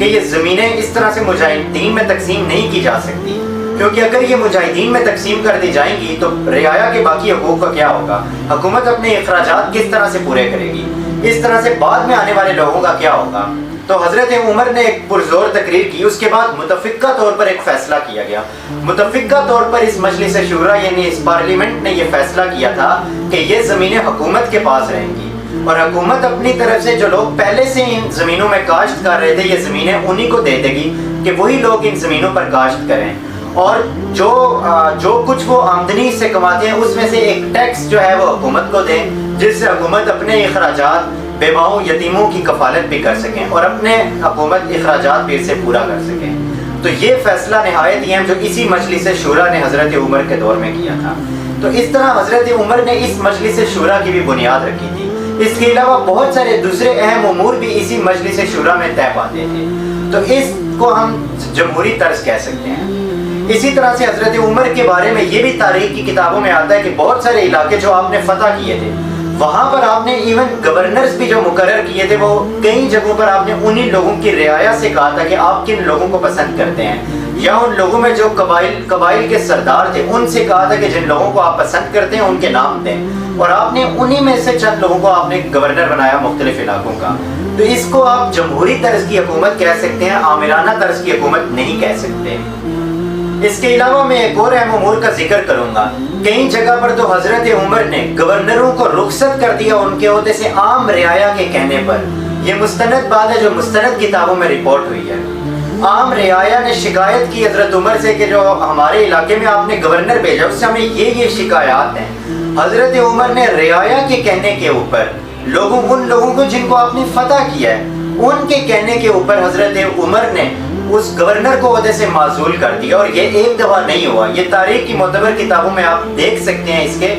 کہ یہ زمینیں اس طرح سے مجاہدین میں تقسیم نہیں کی جا سکتی، کیونکہ اگر یہ مجاہدین میں تقسیم کر دی جائیں گی تو رعایا کے باقی حقوق کا کیا ہوگا، حکومت اپنے اخراجات کس طرح سے پورے کرے گی، اس طرح سے بعد میں آنے والے لوگوں کا کیا ہوگا۔ تو حضرت عمر نے ایک پرزور تقریر کی، اس کے بعد متفقہ طور پر ایک فیصلہ کیا گیا۔ متفقہ طور پر اس مجلس شورا یعنی اس پارلیمنٹ نے یہ فیصلہ کیا تھا کہ یہ زمینیں حکومت کے پاس رہیں گی، اور حکومت اپنی طرف سے جو لوگ پہلے سے ان زمینوں میں کاشت کر رہے تھے یہ زمینیں انہی کو دے دے گی کہ وہی لوگ ان زمینوں پر کاشت کریں، اور جو کچھ وہ آمدنی سے کماتے ہیں اس میں سے ایک ٹیکس جو ہے وہ حکومت کو دیں، جس سے حکومت اپنے اخراجات بیواؤں یتیموں کی کفالت بھی کر سکیں اور اپنے حکومت اخراجات بھی اس سے پورا کر سکیں۔ تو یہ فیصلہ نہایت اہم جو اسی مجلس شورا نے حضرت عمر کے دور میں کیا تھا۔ تو اس طرح حضرت عمر نے اس مجلس شورا کی بھی بنیاد رکھی تھی۔ اس کے علاوہ بہت سارے دوسرے اہم امور بھی اسی مجلس شورا میں طے پاتے تھے، تو اس کو ہم جمہوری طرز کہہ سکتے ہیں۔ اسی طرح سے حضرت عمر کے بارے میں یہ بھی تاریخ کی کتابوں میں آتا ہے کہ بہت سارے علاقے جو آپ نے فتح کیے تھے وہاں پر آپ نے ایون گورنرز بھی جو مقرر کیے تھے، وہ کئی جگہوں پر آپ نے انہی لوگوں کی رعایا سے کہا تھا کہ آپ کن لوگوں کو پسند کرتے ہیں، یا ان لوگوں میں جو قبائل کے سردار تھے ان سے کہا تھا کہ جن لوگوں کو آپ پسند کرتے ہیں ان کے نام دیں، اور آپ نے انہی میں سے چند لوگوں کو آپ نے گورنر بنایا مختلف علاقوں کا۔ تو اس کو آپ جمہوری طرز کی حکومت کہہ سکتے ہیں، آمرانہ طرز کی حکومت نہیں کہہ سکتے۔ اس کے علاوہ میں ایک اور اہم امور کا ذکر کروں گا۔ کئی جگہ پر تو حضرت عمر نے گورنروں کو رخصت کر دیا ان کے عہدے سے عام رعایا کے کہنے پر۔ یہ مستند بات ہے جو مستند کتابوں میں رپورٹ ہوئی ہے۔ عام رعایا نے شکایت کی حضرت عمر سے کہ جو ہمارے علاقے میں آپ نے گورنر بھیجا اس سے ہمیں یہ شکایات ہیں۔ حضرت عمر نے رعایا کے کہنے کے اوپر ان لوگوں کو جن کو آپ نے فتح کیا ہے ان کے کہنے کے اوپر حضرت عمر نے اس گورنر کو عہدے سے معزول کر دیا، اور یہ ایک دفعہ نہیں ہوا، یہ تاریخ کی معتبر کتابوں میں آپ دیکھ سکتے ہیں اس کے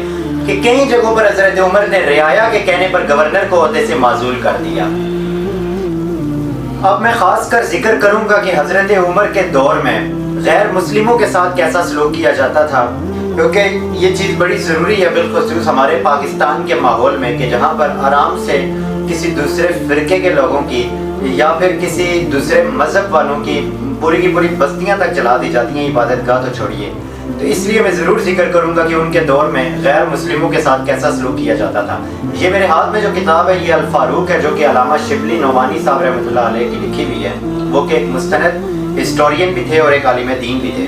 کہ کئی جگہوں پر حضرت عمر نے رعایا کے کہنے پر گورنر کو عہدے سے معزول کر دیا۔ اب میں خاص کر ذکر کروں گا کہ حضرت عمر کے دور میں غیر مسلموں کے ساتھ کیسا سلوک کیا جاتا تھا، کیونکہ یہ چیز بڑی ضروری ہے بالخصوص ہمارے پاکستان کے ماحول میں کہ جہاں پر آرام سے کسی دوسرے فرقے کے لوگوں کی یا پھر کسی دوسرے مذہب والوں کی پوری بستیاں تک جلا دی جاتی ہیں، عبادت گاہ تو چھوڑیے۔ تو اس لیے میں ضرور ذکر کروں گا کہ ان کے دور میں غیر مسلموں کے ساتھ کیسا سلوک کیا جاتا تھا۔ یہ میرے ہاتھ میں جو کتاب ہے یہ الفاروق ہے، جو کہ علامہ شبلی نعمانی صاحب رحمۃ اللہ علیہ کی لکھی ہوئی ہے۔ وہ کہ ایک مستند ہسٹورین بھی تھے اور ایک عالم دین بھی تھے۔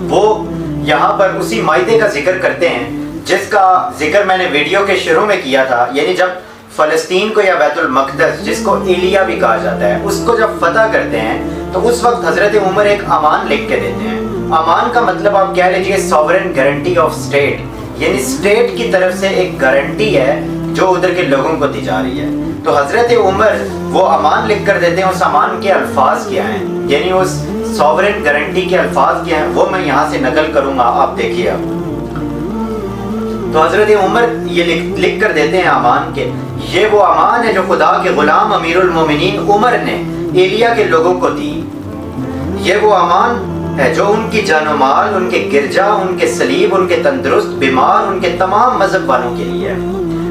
وہ یہاں پر اسی معاہدے کا ذکر کرتے ہیں جس کا ذکر میں نے ویڈیو کے شروع میں کیا تھا، یعنی جب فلسطین کو یا بیت المقدس جس کو ایلیا بھی کہا جاتا ہے اس کو جب فتح کرتے ہیں تو اس وقت حضرت عمر ایک امان لکھ کے دیتے ہیں۔ امان کا مطلب آپ کہہ لیجیے سوورن گارنٹی آف اسٹیٹ، یعنی اسٹیٹ کی طرف سے ایک گارنٹی ہے جو ادھر کے لوگوں کو دی جا رہی ہے۔ تو حضرت عمر وہ امان لکھ کر دیتے ہیں، اس امان کے الفاظ کیا ہیں، یعنی اس سوورن گارنٹی کے الفاظ کیا ہیں، وہ میں یہاں سے نقل کروں گا، آپ دیکھیے۔ تو حضرت عمر یہ لکھ کر دیتے ہیں امان کے، یہ وہ امان ہے جو خدا کے غلام امیر المومنین عمر نے ایلیا کے لوگوں کو دی۔ یہ وہ امان ہے جو ان کی جان و مال، ان کے گرجا، ان کے صلیب، ان کے تندرست بیمار، ان کے تمام مذہب والوں کے لیے ہے۔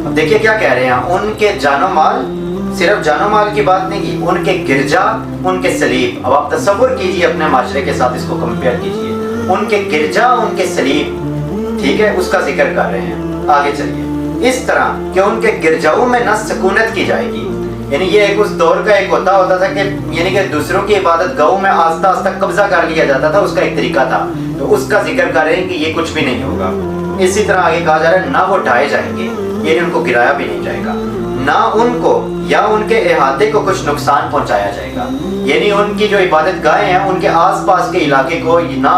اب دیکھیے کیا کہہ رہے ہیں، ان کے جان و مال، صرف جان و مال کی بات نہیں کی، ان کے گرجا، ان کے صلیب۔ اب آپ تصور کیجئے اپنے معاشرے کے ساتھ اس کو کمپیئر کیجئے، ان کے گرجا، ان کے صلیب، ٹھیک ہے، اس کا ذکر کر رہے ہیں۔ آگے چلیے، اس طرح کہ ان کے گرجاؤں میں نہ سکونت کی جائے گی، یعنی یہ ایک اس دور کا ایک ہوتا تھا کہ یعنی کہ دوسروں کی عبادت گاہوں میں آہستہ آہستہ قبضہ کر لیا جاتا تھا، اس کا ایک طریقہ تھا، تو اس کا ذکر کر رہے ہیں کہ یہ کچھ بھی نہیں ہوگا۔ اسی طرح آگے کہا جا رہا ہے نہ وہ ڈھائے جائیں گے، یعنی ان کو گرایا بھی نہیں جائے گا، نہ ان کو یا ان کے احاطے کو کچھ نقصان پہنچایا جائے گا، یعنی ان کی جو عبادت گاہیں ہیں ان کے آس پاس کے علاقے کو نہ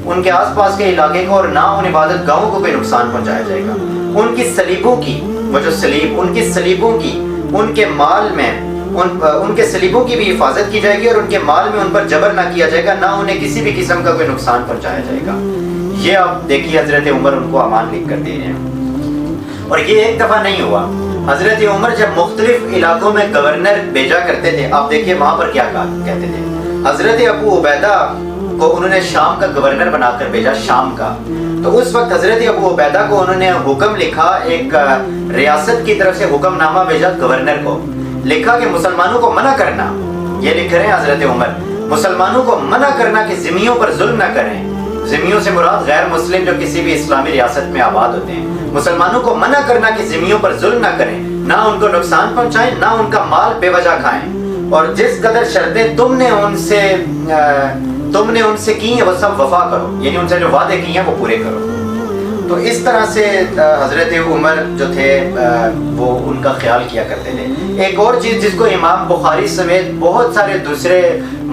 ان کے آس پاس کے علاقے کو اور نہ ان عبادت گاہوں کو کوئی نقصان پہنچایا جائے گا۔ ان کی صلیبوں کی، وہ جو صلیب، ان کی صلیبوں کی، ان کے مال میں ان کے صلیبوں کی بھی حفاظت کی جائے گی، اور ان کے مال میں ان پر جبر نہ کیا جائے گا، نہ انہیں کسی بھی قسم کا کوئی نقصان پہنچایا جائے گا۔ یہ آپ دیکھیے حضرت عمر ان کو امان لکھ کر دے رہے ہیں، اور یہ ایک دفعہ نہیں ہوا۔ حضرت عمر جب مختلف علاقوں میں گورنر بھیجا کرتے تھے، آپ دیکھیے وہاں پر کیا کہتے تھے۔ حضرت ابو عبیدہ کو انہوں نے شام کا گورنر بنا کر بھیجا، شام کا، تو اس وقت حضرت ابو عبیدہ کو انہوں نے حکم لکھا، ایک ریاست کی طرف سے حکم نامہ بھیجا گورنر کو، لکھا کہ مسلمانوں کو منع کرنا یہ لکھ رہے ہیں حضرت عمر، مسلمانوں کو منع کرنا کہ ذمیوں پر ظلم نہ کریں. ذمیوں سے مراد غیر مسلم جو کسی بھی اسلامی ریاست میں آباد ہوتے ہیں. مسلمانوں کو منع کرنا کہ ذمیوں پر ظلم نہ کریں، نہ ان کو نقصان پہنچائیں، نہ ان کا مال بے وجہ کھائیں، اور جس قدر شرطیں تم نے ان سے کی ہیں وہ سب وفا کرو، یعنی ان سے جو وعدے کی ہیں وہ پورے کرو. تو اس طرح سے حضرت عمر جو تھے وہ ان کا خیال کیا کرتے تھے. ایک اور چیز جس کو امام بخاری سمیت بہت سارے دوسرے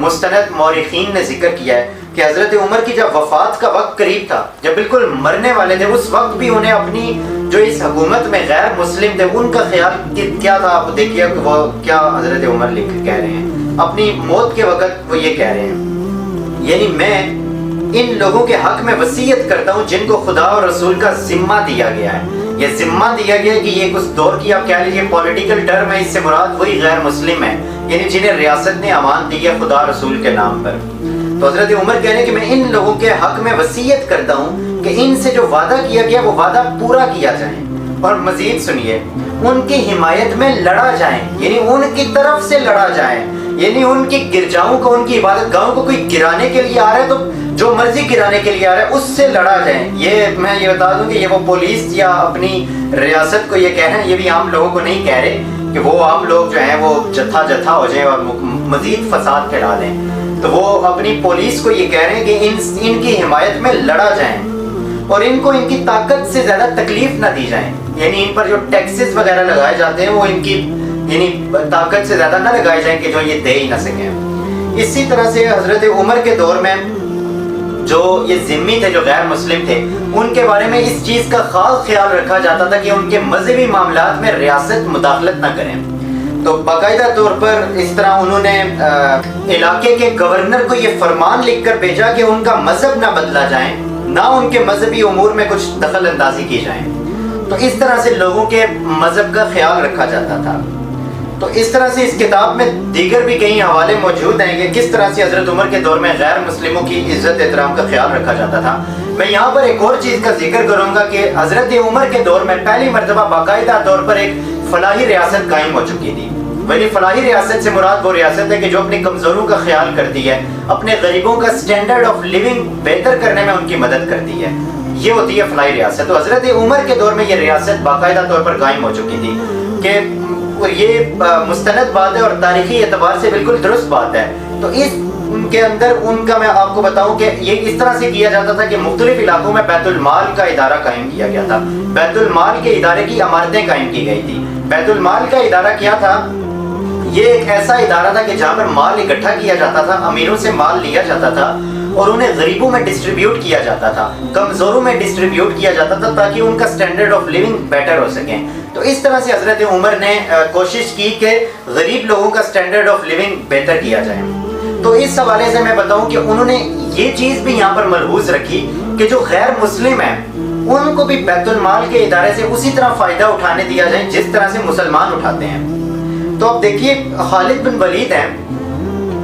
مستند مورخین نے ذکر کیا ہے کہ حضرت عمر کی جب وفات کا وقت قریب تھا، جب بالکل مرنے والے تھے، اس وقت بھی انہیں اپنی جو اس حکومت میں غیر مسلم تھے ان کا خیال کیا تھا. آپ دیکھیے کہ وہ کیا حضرت عمر کہہ رہے ہیں اپنی موت کے وقت. وہ یہ کہہ رہے ہیں، یعنی میں ان لوگوں کے حق میں وصیت کرتا ہوں جن کو خدا اور رسول کا ذمہ دیا گیا ہے. یہ ذمہ دیا گیا ہے کہ یہ اس دور کی آپ کہہ لیجیے پولیٹیکل ٹرم ہے، اس سے مراد وہی غیر مسلم ہے، یعنی جنہیں ریاست نے امان دی ہے خدا رسول کے نام پر. تو حضرت عمر کہہ رہے ہیں کہ میں ان لوگوں کے حق میں وصیت کرتا ہوں کہ ان سے جو وعدہ کیا گیا وہ وعدہ پورا کیا جائے، اور مزید سنیے ان کی حمایت میں لڑا جائیں، یعنی ان کی طرف سے لڑا جائیں، یعنی ان کی گرجاؤں کو، ان کی عبادت گاہوں کو کوئی گرانے کے لیے آ رہا ہے تو جو مرضی گرانے کے لیے آ رہا ہے اس سے لڑا جائیں. یہ میں یہ بتا دوں کہ یہ وہ پولیس یا اپنی ریاست کو یہ کہہ رہے ہیں، یہ بھی عام لوگوں کو نہیں کہہ رہے کہ وہ عام لوگ جو ہیں وہ جتھا ہو جائیں اور مزید فساد پھیلا دیں. تو وہ اپنی پولیس کو یہ کہہ رہے ہیں کہ ان کی حمایت میں لڑا جائیں اور ان کو ان کی طاقت سے زیادہ تکلیف نہ دی جائیں، یعنی ان پر جو ٹیکسز وغیرہ لگائے جاتے ہیں وہ ان کی یعنی طاقت سے زیادہ نہ لگائے جائیں کہ جو یہ دے ہی نہ سکیں. اسی طرح سے حضرت عمر کے دور میں جو یہ ذمی تھے، جو غیر مسلم تھے، ان کے بارے میں اس چیز کا خاص خیال رکھا جاتا تھا کہ ان کے مذہبی معاملات میں ریاست مداخلت نہ کریں. تو باقاعدہ طور پر اس طرح انہوں نے علاقے کے گورنر کو یہ فرمان لکھ کر بھیجا کہ ان کا مذہب نہ بدلا جائیں، نہ ان کے مذہبی امور میں کچھ دخل اندازی کی جائیں. تو اس طرح سے لوگوں کے مذہب کا خیال رکھا جاتا تھا. تو اس طرح سے اس کتاب میں دیگر بھی کئی حوالے موجود ہیں کہ کس طرح سے حضرت عمر کے دور میں غیر مسلموں کی عزت احترام کا خیال رکھا جاتا تھا. میں یہاں پر ایک اور چیز کا ذکر کروں گا کہ حضرت عمر کے دور میں پہلی مرتبہ باقاعدہ طور پر ایک فلاحی ریاست قائم ہو چکی تھی. وہی فلاحی ریاست سے مراد وہ ریاست ہے کہ جو اپنے کمزوروں کا خیال کرتی ہے، اپنے غریبوں کا سٹینڈرڈ آف لیونگ بہتر کرنے میں ان کی مدد کرتی ہے، یہ ہوتی ہے فلاحی ریاست. تو حضرت عمر کے دور میں یہ ریاست باقاعدہ طور پر قائم ہو چکی تھی کہ یہ مستند بات ہے اور تاریخی اعتبار سے بالکل درست بات ہے. تو اس کے اندر ان کا میں آپ کو بتاؤں کہ یہ اس طرح سے کیا جاتا تھا کہ مختلف علاقوں میں بیت المال کا ادارہ قائم کیا گیا تھا. بیت المال کے ادارے کی عمارتیں قائم کی گئی تھی. بیت المال کا ادارہ کیا تھا؟ یہ ایک ایسا ادارہ تھا کہ جہاں پر مال اکٹھا کیا جاتا تھا، امیروں سے مال لیا جاتا تھا اور انہیں غریبوں میں ڈسٹریبیوٹ کیا جاتا تھا، کمزوروں میں ڈسٹریبیوٹ کیا جاتا تھا تاکہ ان کا سٹینڈرڈ آف لیونگ بیٹر ہو سکیں. تو اس طرح سے حضرت عمر نے کوشش کی کہ غریب لوگوں کا سٹینڈرڈ آف لیونگ بہتر کیا جائے. تو اس حوالے سے میں بتاؤں کہ انہوں نے یہ چیز بھی یہاں پر ملحوظ رکھی کہ جو غیر مسلم ہیں ان کو بھی بیت المال کے ادارے سے اسی طرح فائدہ اٹھانے دیا جائے جس طرح سے مسلمان اٹھاتے ہیں. تو اب دیکھیے خالد بن ولید ہیں،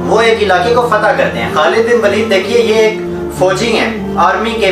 وہ ایک علاقے کو فتح کرتے ہیں. خالد بن ولید دیکھیے یہ ایک فوجی ہیں، آرمی کے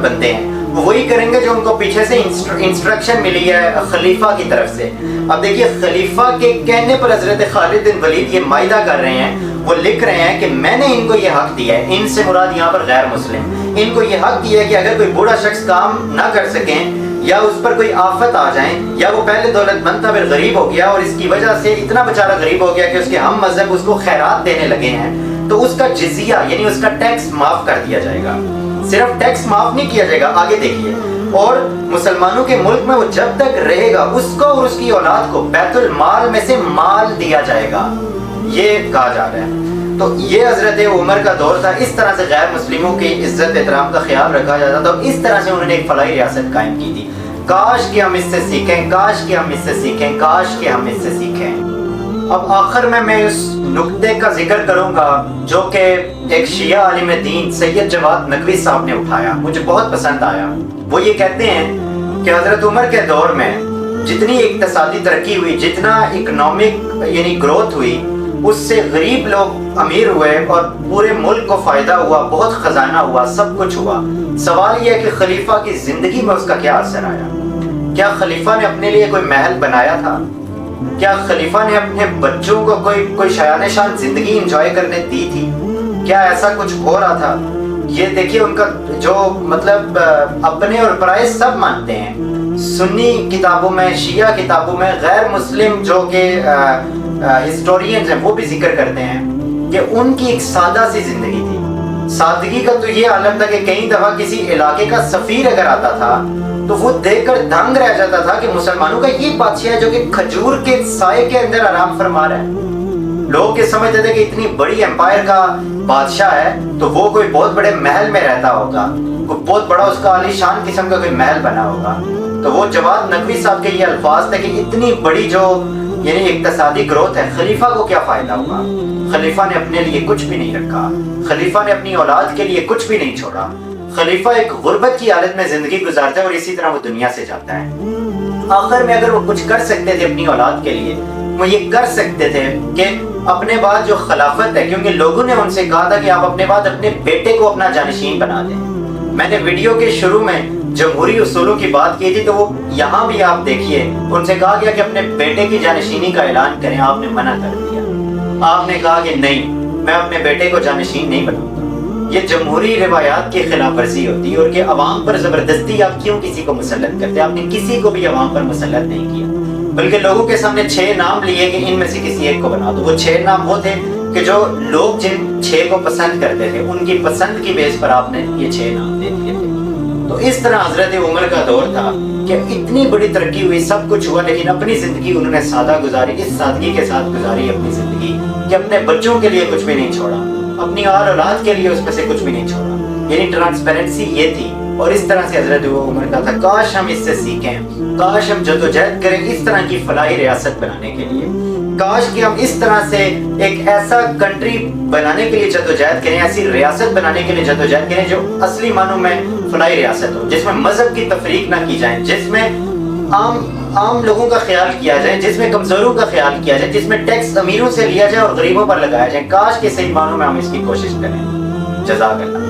بندے ہیں، وہ وہی کریں گے جو ان کو پیچھے سے انسٹرکشن ملی ہے خلیفہ کی طرف سے. اب دیکھیے خلیفہ کے کہنے پر حضرت خالد بن ولید یہ معاہدہ کر رہے ہیں، وہ لکھ رہے ہیں کہ میں نے ان کو یہ حق دیا ہے، ان سے مراد یہاں پر غیر مسلم، ان کو یہ حق دیا ہے کہ اگر کوئی بوڑھا شخص کام نہ کر سکیں یا اس پر کوئی آفت آ جائیں یا وہ پہلے دولت مند تھا پھر غریب ہو گیا اور اس کی وجہ سے اتنا بیچارہ غریب ہو گیا کہ اس کے ہم مذہب اس کو خیرات دینے لگے ہیں، تو اس کا جزیہ یعنی اس کا ٹیکس معاف کر دیا جائے گا. صرف ٹیکس معاف نہیں کیا جائے گا، آگے دیکھیے، اور مسلمانوں کے ملک میں وہ جب تک رہے گا اس کو اور اس کی اولاد کو بیت المال میں سے مال دیا جائے گا، یہ کہا جا رہا ہے. تو یہ حضرت عمر کا دور تھا. اس طرح سے غیر مسلموں کی عزت احترام کا خیال رکھا جاتا تھا. اس طرح سے انہوں نے ایک فلاحی ریاست قائم کی تھی. کاش کہ ہم اس سے سیکھیں، کاش کہ ہم اس سے سیکھیں، کاش کہ ہم اس سے سیکھیں. اب آخر میں اس نقطے کا ذکر کروں گا جو کہ ایک شیعہ عالم دین سید جواد نقوی صاحب نے اٹھایا، مجھے بہت پسند آیا. وہ یہ کہتے ہیں کہ حضرت عمر کے دور میں جتنی اقتصادی ترقی ہوئی، جتنا اکنامک یعنی گروتھ ہوئی، اس سے غریب لوگ امیر ہوئے اور پورے ملک کو فائدہ ہوا، بہت خزانہ ہوا، سب کچھ ہوا. سوال یہ ہے کہ خلیفہ کی زندگی میں اس کا کیا اثر آیا؟ کیا خلیفہ نے اپنے لیے کوئی محل بنایا تھا؟ کیا خلیفہ نے اپنے بچوں کو کوئی شایان شان زندگی انجوائے کرنے دی تھی؟ کیا ایسا کچھ ہو رہا تھا؟ یہ دیکھیے ان کا جو مطلب اپنے اور پرائے سب مانتے ہیں، سنی کتابوں میں، شیعہ کتابوں میں، غیر مسلم جو کہ ہسٹورینز ہیں وہ بھی ذکر کرتے ہیں کہ ان کی ایک سادہ سی زندگی تھی۔ سادگی کا تو یہ عالم تھا کہ کئی دفعہ کسی علاقے کا سفیر اگر آتا تھا تو وہ دیکھ کر دنگ رہ جاتا تھا کہ مسلمانوں کا یہ بادشاہ ہے جو کہ کھجور کے سائے کے اندر آرام فرما رہا ہے۔ لوگ یہ سمجھتے تھے کہ اتنی بڑی امپائر کا بادشاہ ہے تو وہ کوئی بہت بڑے محل میں رہتا ہوگا، کوئی بہت بڑا اس کا عالی شان قسم کا کوئی محل بنا ہوگا۔ تو وہ جواد نقوی صاحب کے یہ الفاظ تھے کہ اتنی بڑی جو یعنی اقتصادی گروتھ ہے، خلیفہ کو کیا فائدہ ہوگا؟ خلیفہ نے اپنے لیے کچھ بھی نہیں رکھا، خلیفہ نے اپنی اولاد کے لیے کچھ بھی نہیں چھوڑا۔ خلیفہ ایک غربت کی حالت میں زندگی گزارتا ہے اور اسی طرح وہ دنیا سے جاتا ہے۔ آخر میں اگر وہ کچھ کر سکتے تھے اپنی اولاد کے لیے، وہ یہ کر سکتے تھے کہ اپنے بعد جو خلافت ہے، کیونکہ لوگوں نے ان سے کہا تھا کہ آپ اپنے بعد اپنے بیٹے کو اپنا جانشین بنا دیں۔ میں نے ویڈیو کے شروع میں جمہوری اصولوں کی بات کی تھی، تو وہ یہاں بھی آپ دیکھیے ان سے کہا گیا کہ اپنے بیٹے کی جانشینی کا اعلان کریں، آپ نے منع کر دیا۔ آپ نے کہا کہ نہیں، میں اپنے بیٹے کو جانشین نہیں بناؤں گا۔ یہ جمہوری روایات کی خلاف ورزی ہوتی ہے، اور کہ عوام پر زبردستی آپ کیوں کسی کو مسلط کرتے؟ آپ نے کسی کو بھی عوام پر مسلط نہیں کیا، بلکہ لوگوں کے سامنے 6 نام لیے کہ ان میں سے کسی ایک کو بنا دو۔ وہ 6 نام وہ تھے کہ جو لوگ جن 6 کو پسند کرتے تھے ان کی پسند کی بیس پر آپ نے یہ 6 نام دے دیے تھے۔ تو اس طرح حضرت عمر کا دور تھا کہ اتنی بڑی ترقی ہوئی، سب کچھ ہوا، لیکن اپنی زندگی انہوں نے سادہ گزاری، اس سادگی کے ساتھ گزاری اپنی زندگی کہ اپنے بچوں کے لیے کچھ بھی نہیں چھوڑا، اپنی آل اولاد کے لیے اس میں سے کچھ بھی نہیں چھوڑا۔ یعنی ٹرانسپیرنسی یہ تھی، اور اس طرح سے حضرت عمر کا تھا۔ کاش ہم اس سے سیکھیں، کاش ہم جدوجہد کریں اس طرح کی فلاحی ریاست بنانے کے لیے، کاش کہ ہم اس طرح سے ایک ایسا کنٹری بنانے کے لیے جدوجہد کریں، ایسی ریاست بنانے کے لیے جدوجہد کریں جو اصلی معنوں میں فلاحی ریاست ہو، جس میں مذہب کی تفریق نہ کی جائے، جس میں عام لوگوں کا خیال کیا جائے، جس میں کمزوروں کا خیال کیا جائے، جس میں ٹیکس امیروں سے لیا جائے اور غریبوں پر لگایا جائے۔ کاش کہ صحیح معنوں میں ہم اس کی کوشش کریں۔ جزاک اللہ۔